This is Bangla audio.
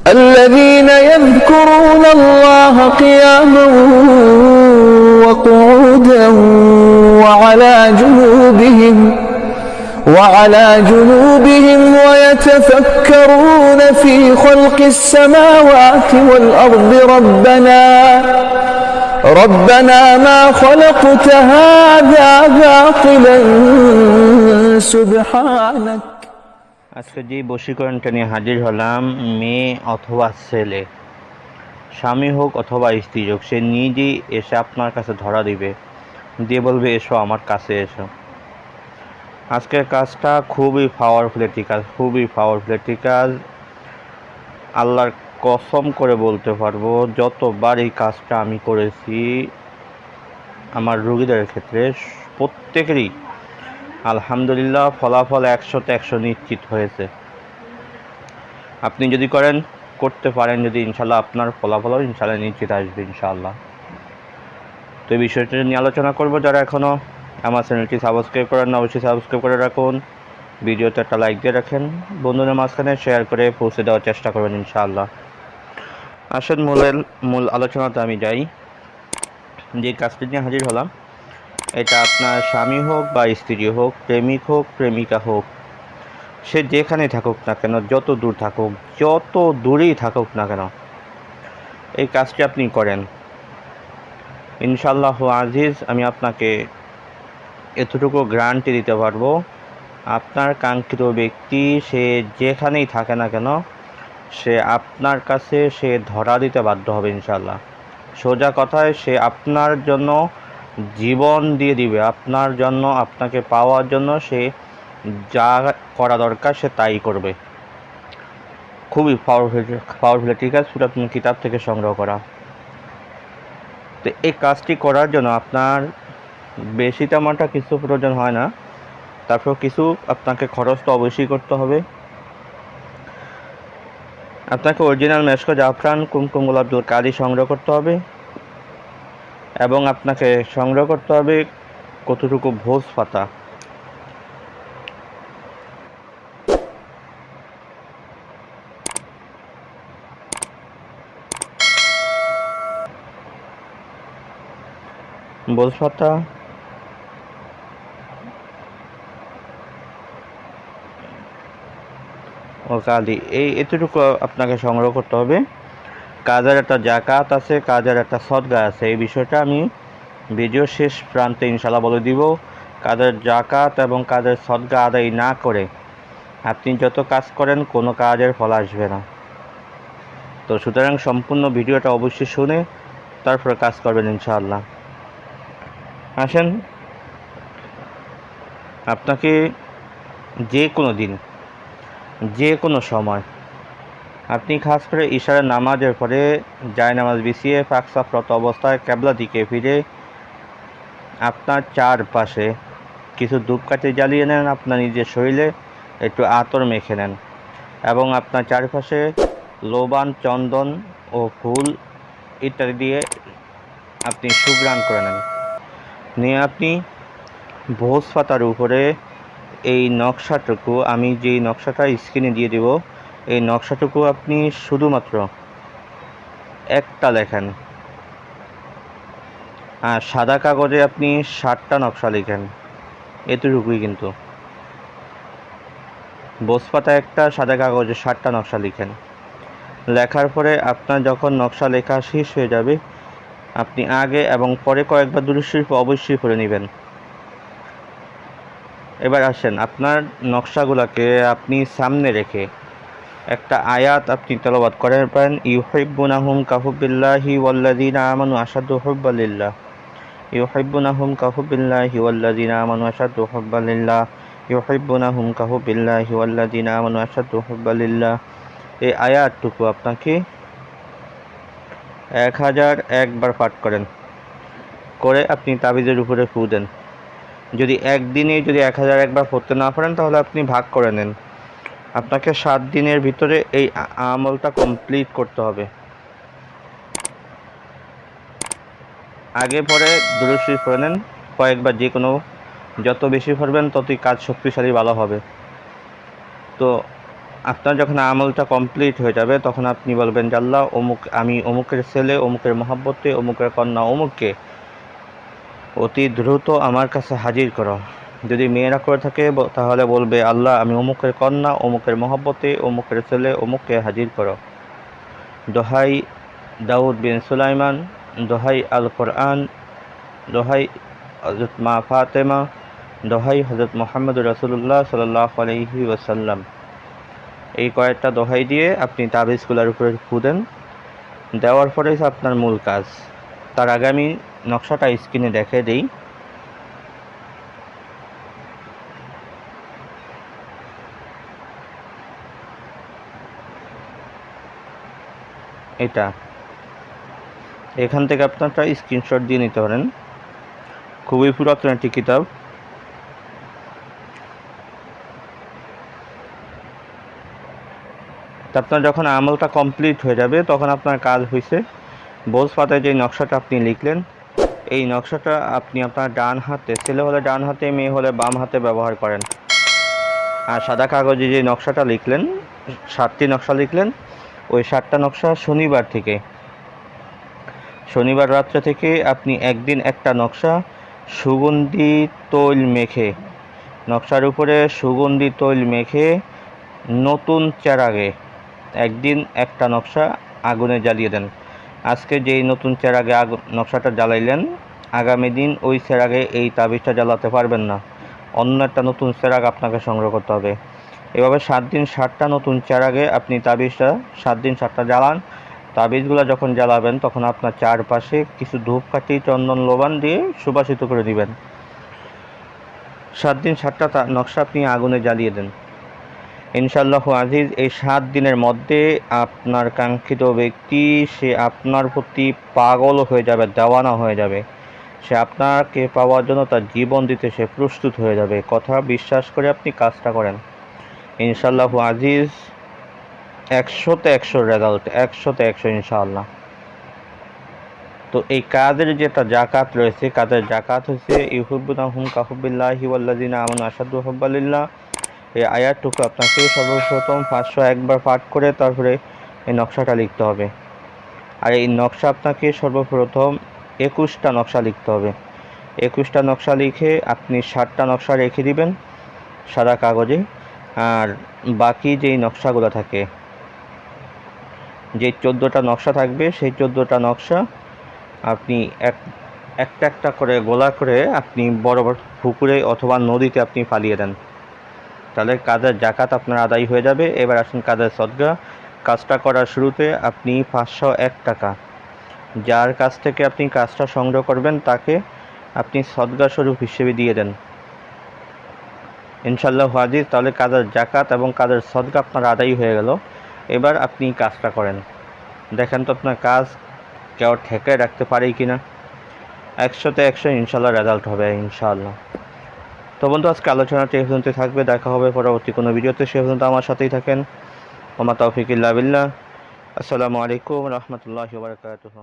الذين يذكرون الله قياما وقعودا وعلى جنوبهم ويتفكرون في خلق السماوات والأرض ربنا ما خلقت هذا باطلا سبحانك। আজকে যে বশীকরণটা নিয়ে হাজির হলাম, মেয়ে অথবা ছেলে, স্বামী হোক অথবা স্ত্রী হোক, সে নিজেই এসে আপনার কাছে ধরা দিবে, দিয়ে বলবে এসো আমার কাছে এসো। আজকের কাজটা খুবই পাওয়ারফুল একটি কাজ। আল্লাহর কসম করে বলতে পারবো, যতবার এই কাজটা আমি করেছি আমার রোগীদের ক্ষেত্রে প্রত্যেকেরই আলহামদুলিল্লাহ ফলাফল 100-তে 100 নিশ্চিত হয়েছে। আপনি যদি করতে পারেন, যদি ইনশাল্লাহ আপনার ফলাফলও ইনশাল্লাহ নিশ্চিত আসবে ইনশাআল্লাহ। তো এই বিষয়টা নিয়ে আলোচনা করব। যারা এখনও আমার চ্যানেলটি সাবস্ক্রাইব করেন না, অবশ্যই সাবস্ক্রাইব করে রাখুন। ভিডিওতে একটা লাইক দিয়ে রাখেন, বন্ধুদের মাঝখানে শেয়ার করে পৌঁছে দেওয়ার চেষ্টা করবেন ইনশাআল্লাহ। আসেন মূল আলোচনাতে আমি যাই। যে কাজটি নিয়ে হাজির হলাম, এটা আপনার স্বামী হোক বা স্ত্রী হোক, প্রেমিক হোক প্রেমিকা হোক, সে যেখানে থাকুক না কেন, যত দূরেই থাকুক না কেন, এই কাজটি আপনি করেন ইনশাআল্লাহ আজিজ। আমি আপনাকে এতটুকু গ্যারান্টি দিতে পারবো, আপনার কাঙ্ক্ষিত ব্যক্তি সে যেখানেই থাকে না কেন, সে আপনার কাছে সে ধরা দিতে বাধ্য হবে ইনশাআল্লাহ। সোজা কথায় সে আপনার জন্য জীবন দিয়ে দিবে, আপনার জন্য, আপনাকে পাওয়ার জন্য সে যা করা দরকার সে তাই করবে। খুবই পাওয়ারফুল ঠিক আছে, পুরো আপনি কিতাব থেকে সংগ্রহ করা। তো এই কাজটি করার জন্য আপনার বেশি তেমনটা কিছু প্রয়োজন হয় না, তারপর কিছু আপনাকে খরচ তো অবশ্যই করতে হবে। আপনাকে অরিজিনাল মেশক, জাফরান, কুমকুম, গোলাপ জল, কালি সংগ্রহ করতে হবে এবং আপনাকে সংগ্রহ করতে হবে কতটুকু ভোজ পাতা। ভোজ পাতা ও কালি, এতটুকু আপনাকে সংগ্রহ করতে হবে। কাজের একটা জাকাত আছে, কাজের একটা সদকা আছে। এই বিষয়টা আমি ভিডিও শেষ প্রান্তে ইনশাআল্লাহ বলে দিব। কাজের জাকাত এবং কাজের সদকা আদায় না করে আপনি যত কাজ করেন কোনো কাজের ফল আসবে না। তো সুতরাং সম্পূর্ণ ভিডিওটা অবশ্যই শুনে তারপরে কাজ করবেন ইনশাআল্লাহ। আসেন, আপনাকে যে কোনো দিন, যে কোনো সময়, আপনি খাস করে ইশারের নামাজের পরে জায়নামাজ বিছিয়ে পাক সাফরত অবস্থায় ক্যাবলা দিকে ফিরে আপনার চারপাশে কিছু ধূপকাঠি জ্বালিয়ে নেন, আপনার নিজের শরীরে একটু আতর মেখে নেন এবং আপনার চারপাশে লোবান, চন্দন ও ফুল ইত্যাদি দিয়ে আপনি সুঘ্রাণ করে নেন। নিয়ে আপনি ভোজ পাতার উপরে এই নকশাটুকু, আমি যেই নকশাটা স্ক্রিনে দিয়ে দেব, এই নকশাটুকু আপনি শুধুমাত্র একটা লেখেন, আর সাদা কাগজে আপনি 60টা নকশা লিখেন, এতটুকুই। কিন্তু ভোজ পাতা একটা, সাদা কাগজে 60টা নকশা লিখেন। লেখার পরে আপনার যখন নকশা লেখা শেষ হয়ে যাবে, আপনি আগে এবং পরে কয়েকবার দুরূদ শরীফ অবশ্যই পড়ে নেবেন। এবার আসেন, আপনার নকশাগুলোকে আপনি সামনে রেখে একটা আয়াত আপনি তেলাওয়াত করেন পারেন, ইউহিব্বুনাহুম কাহুবিল্লাহি ওয়াল্লাযিনা আমানু আশাদ্দু হুব্বান লিল্লাহ, ইউহিব্বুনাহুম কাহুবিল্লাহি ওয়াল্লাযিনা আমানু আশাদ্দু হুব্বান লিল্লাহ, ইউহিব্বুনাহুম কাহুবিল্লাহি ওয়াল্লাযিনা আমানু আশাদ্দু হুব্বান লিল্লাহ। এই আয়াতটুকু আপনাকে 1001 বার পাঠ করেন, করে আপনি তাবিজের উপরে ফু দেন। যদি একদিনে 1001 বার পড়তে না পারেন তাহলে আপনি ভাগ করে নেন। আপনাকে 7 দিনের ভিতরে এই আমলটা কমপ্লিট করতে হবে। আগে পরে দুরূদ শরীফ পড়ে নেন কয়েকবার, যে কোনো, যত বেশি পড়বেন ততই কাজ শক্তিশালী ভালো হবে। তো আপনার যখন আমলটা কমপ্লিট হয়ে যাবে তখন আপনি বলবেন যে আল্লাহ আমি অমুকের ছেলে, অমুকের মহব্বতে, অমুকের কন্যা অমুককে অতি দ্রুত আমার কাছে হাজির করো। যদি মেয়েরা করে থাকে তাহলে বলবে আল্লাহ আমি অমুকের কন্যা, অমুকের মহব্বতে, অমুকের ছেলে অমুককে হাজির করো। দোহাই দাউদ বিন সুলাইমান, দোহাই আল কোরআন, দোহাই হযরত মা ফাতেমা, দোহাই হযরত মুহাম্মদুর রাসূলুল্লাহ সাল্লাল্লাহু আলাইহি ওয়াসাল্লাম। এই কয়েকটা দোহাই দিয়ে আপনি তাবিজগুলোর উপরে ফু দেন। দেওয়ার পরে আপনার মূল কাজ। তার আগে আমি নকশাটা স্ক্রিনে দেখে দিই। এটা এখান থেকে আপনারটা স্ক্রিনশট দিয়ে নিতে পারেন। খুবই পুরাতন একটি কিতাব। আপনার যখন আমলটা কমপ্লিট হয়ে যাবে তখন আপনার কাজ হয়েছে। বোঝ পাতায় যে নকশাটা আপনি লিখলেন, এই নকশাটা আপনি আপনার ডান হাতে, ছেলে হলে ডান হাতে, মেয়ে হলে বাম হাতে ব্যবহার করেন। আর সাদা কাগজে যে নকশাটা লিখলেন, 7টি নকশা লিখলেন, ওই 7টা নকশা শনিবার রাত্রে থেকে আপনি একদিন একটা নকশা সুগন্ধি তৈল মেখে, নকশার উপরে সুগন্ধি তৈল মেখে নতুন চেরাগে একদিন একটা নকশা আগুনে জ্বালিয়ে দেন। আজকে যেই নতুন চেরাগে নকশাটা জ্বালাইলেন, আগামী দিন ওই চেরাগে এই তাবিজটা জ্বালাতে পারবেন না। অন্য একটা নতুন চেরাগ আপনাকে সংগ্রহ করতে হবে। এভাবে 7 দিন 7টা নতুন চেরাগে আপনি তাবিজটা 7 দিন 7টা জ্বালান। তাবিজগুলো যখন জ্বালাবেন তখন আপনার চারপাশে কিছু ধূপকাঠি, চন্দন, লোবান দিয়ে সুবাসিত করে দিবেন। 7 দিন 7টা নকশা আপনি আগুনে জ্বালিয়ে দেন। ইনশাআল্লাহ আজিজ, এই 7 দিনের মধ্যে আপনার কাঙ্ক্ষিত ব্যক্তি সে আপনার প্রতি পাগল হয়ে যাবে, দেওয়ানা হয়ে যাবে। সে আপনাকে পাওয়ার জন্য তার জীবন দিতে সে প্রস্তুত হয়ে যাবে। কথা বিশ্বাস করে আপনি কাজটা করেন, ইনশাআল্লাহ আজিজ 100তে 100 রেজাল্ট, 100তে 100 ইনশাআল্লাহ। তো এই কাজের যেটা জাকাত রয়েছে, কাজের জাকাত হচ্ছে ইউহিব্বুনাহুম কাহুব্বিল্লাহি ওয়াল্লাযিনা আমানু আশাদ্দু হুব্বান লিল্লাহ। এই আয়াতটুকু আপনাকে সর্বপ্রথম 501 বার পাঠ করে তারপরে এই নকশাটা লিখতে হবে। আর এই নকশা আপনাকে সর্বপ্রথম 21টা নকশা লিখতে হবে। 21টা নকশা লিখে আপনি 7টা নকশা রেখে দিবেন সাদা কাগজে। আর বাকি যেই নকশাগুলো থাকে, যে 14টা নকশা থাকবে, সেই 14টা নকশা আপনি একটা একটা করে গোলা করে আপনি বড় বড় পুকুরে অথবা নদীতে আপনি ফালিয়ে দেন। তাহলে কাজের জাকাত আপনার আদায় হয়ে যাবে। এবার আসুন কাজের সদকা। কাজটা করার শুরুতে আপনি 501 টাকা যার কাছ থেকে আপনি কাজটা সংগ্রহ করবেন তাকে আপনি সদকা স্বরূপ হিসেবে দিয়ে দেন। ইনশাআল্লাহ হাজির, তাহলে কাজের জাকাত এবং কাজের সদকা আপনার আদায় হয়ে গেল। এবার আপনি কাজটা করেন, দেখেন তো আপনার কাজ কেউ ঠেকায় রাখতে পারে কি না। 100তে 100 ইনশাআল্লাহ রেজাল্ট হবে ইনশাআল্লাহ। তো বন্ধু, আজকে আলোচনাটি এই পর্যন্ত থাকবে। দেখা হবে পরবর্তী কোনো ভিডিওতে। সে পর্যন্ত আমার সাথেই থাকেন। ওমা তাওফিক ইল্লা বিল্লাহ। আসসালামু আলাইকুম ওয়া রাহমাতুল্লাহি ওয়া বারাকাতুহু।